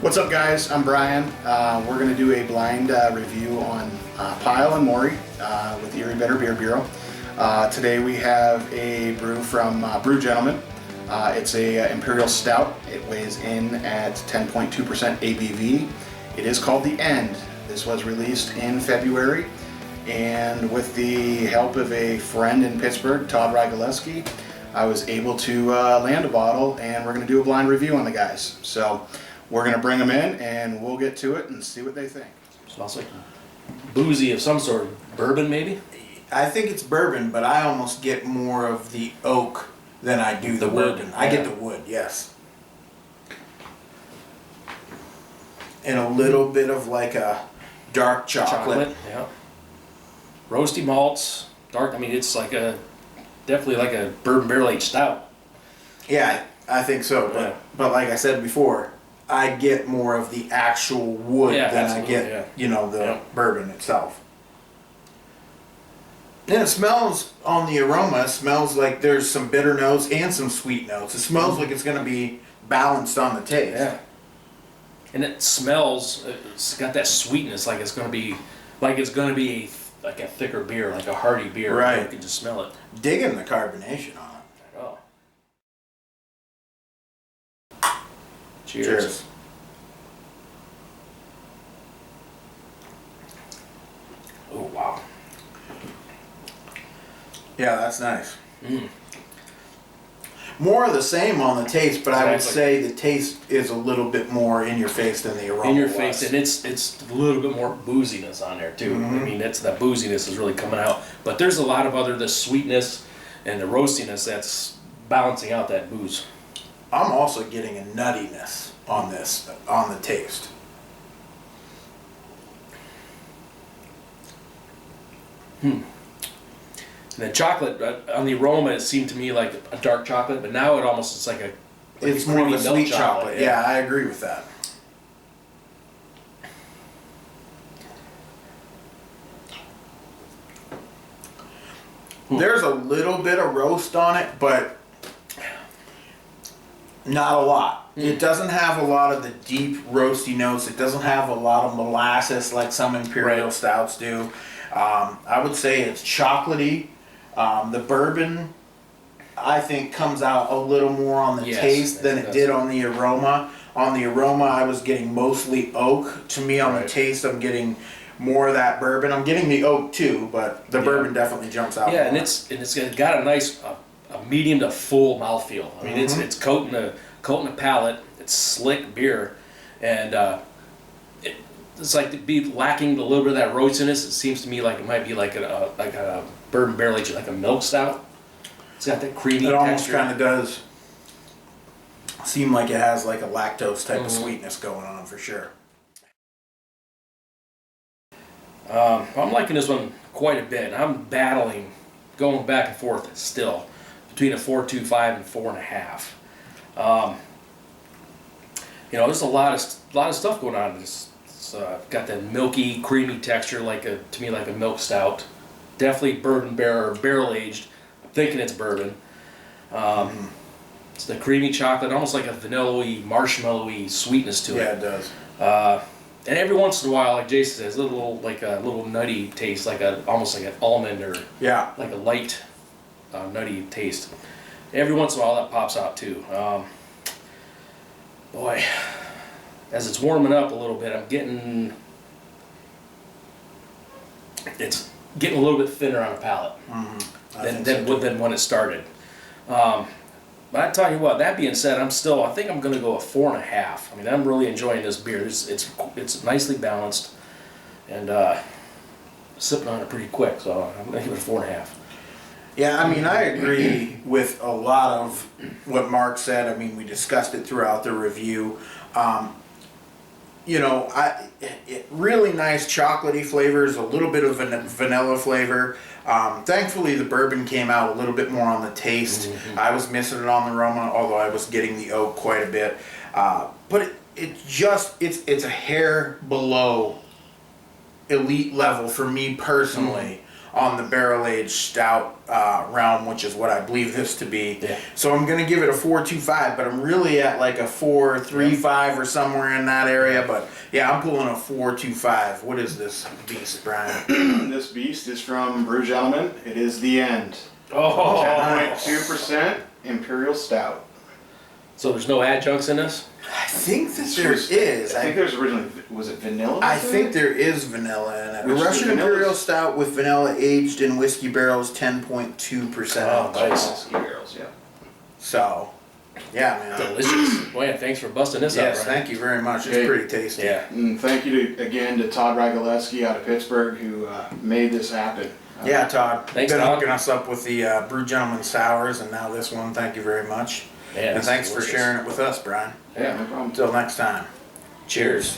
What's up, guys? I'm Brian. We're going to do a blind review on Pyle and Maury with the EBBB Beer Bureau. Today we have a brew from Brew Gentleman. It's a Imperial Stout. It weighs in at 10.2% ABV. It is called The End. This was released in February, and with the help of a friend in Pittsburgh, Todd Rygalewski, I was able to land a bottle, and we're going to do a blind review on the guys. So we're going to bring them in and we'll get to it and see what they think. Smells like boozy of some sort. Bourbon, maybe? I think it's bourbon, but I almost get more of the oak than I do the wood. bourbon. I get the wood, yes. And a little bit of like a dark chocolate. Yeah. Roasty malts, dark. I mean, it's like definitely like a bourbon barrel aged stout. Yeah, I think so. Yeah. But like I said before, I get more of the actual wood than I get, the bourbon itself. And it smells, on the aroma, it smells like there's some bitter notes and some sweet notes. It smells like it's going to be balanced on the taste. Yeah. And it smells, it's got that sweetness, like it's going to be like a thicker beer, like a hearty beer. Right. You can just smell it. Digging the carbonation on it. Oh. Cheers. Cheers. Oh, wow. Yeah, that's nice. More of the same on the taste, but I would say the taste is a little bit more in your face than the aroma. In your face, and it's a little bit more booziness on there too. I mean, that booziness is really coming out. But there's a lot of the sweetness and the roastiness that's balancing out that booze. I'm also getting a nuttiness on this, on the taste. And the chocolate, on the aroma, it seemed to me like a dark chocolate, but now it's like a it's more of a sweet chocolate. Yeah, I agree with that. There's a little bit of roast on it, but not a lot. It doesn't have a lot of the deep roasty notes. It doesn't have a lot of molasses like some Imperial stouts do. I would say it's chocolatey. The bourbon, I think, comes out a little more on the taste than it did on the aroma. On the aroma, I was getting mostly oak. To me, on the taste, I'm getting more of that bourbon. I'm getting the oak too, but the bourbon definitely jumps out. Yeah, and it's got a nice a medium to full mouthfeel. I mean, it's coating the palate. It's slick beer, and it's like to be lacking a little bit of that roastiness. It seems to me like it might be like a bourbon barrel aged, like a milk stout. It's got that creamy texture. It almost kind of does seem like it has like a lactose type of sweetness going on for sure. I'm liking this one quite a bit. I'm battling, going back and forth still, between a 4.25 and 4.5. There's a lot of stuff going on. It's got that milky, creamy texture, to me like a milk stout. Definitely bourbon barrel aged. I'm thinking it's bourbon. It's the creamy chocolate, almost like a vanilla-y, marshmallowy sweetness to it. Yeah, it does. And every once in a while, like Jason says, a little nutty taste, almost like an almond or like a light nutty taste. Every once in a while, that pops out too. Boy, as it's warming up a little bit, it's getting a little bit thinner on the palate than when it started. But I tell you what, that being said, I think I'm going to go a 4.5. I mean, I'm really enjoying this beer. It's nicely balanced, and sipping on it pretty quick. So I'm going to give it a 4.5. Yeah, I mean, I agree with a lot of what Mark said. I mean, we discussed it throughout the review. Really nice chocolatey flavors, a little bit of vanilla flavor. Thankfully, the bourbon came out a little bit more on the taste. I was missing it on the aroma, although I was getting the oak quite a bit. But it's a hair below elite level for me personally on the barrel-aged stout realm, which is what I believe this to be. Yeah. So I'm going to give it a 4.25, but I'm really at like a 4.35 or somewhere in that area. But yeah, I'm pulling a 4.25. What is this beast, Brian? This beast is from Brew Gentleman. It is The End. Oh, 10.2% Imperial Stout. so there's no adjuncts in this? I think that there is. I think there's originally, was it vanilla? I think there is vanilla in it. A Which Russian the vanilla's- Imperial Stout with vanilla aged in whiskey barrels, 10.2%. Oh, nice. Whiskey barrels, yeah. So, yeah, man. Delicious. Boy, yeah, thanks for busting this Yes, out, Brian. thank you very much. It's Okay. pretty tasty. Yeah. And thank you again to Todd Rygaleski out of Pittsburgh who made this happen. Yeah, Todd. Thanks, Been Todd. hooking us up with the Brew Gentleman Sours, and now this one. Thank you very much. Yeah, And this thanks is for delicious. sharing it with us, Brian. Yeah, no problem. Until next time. Cheers.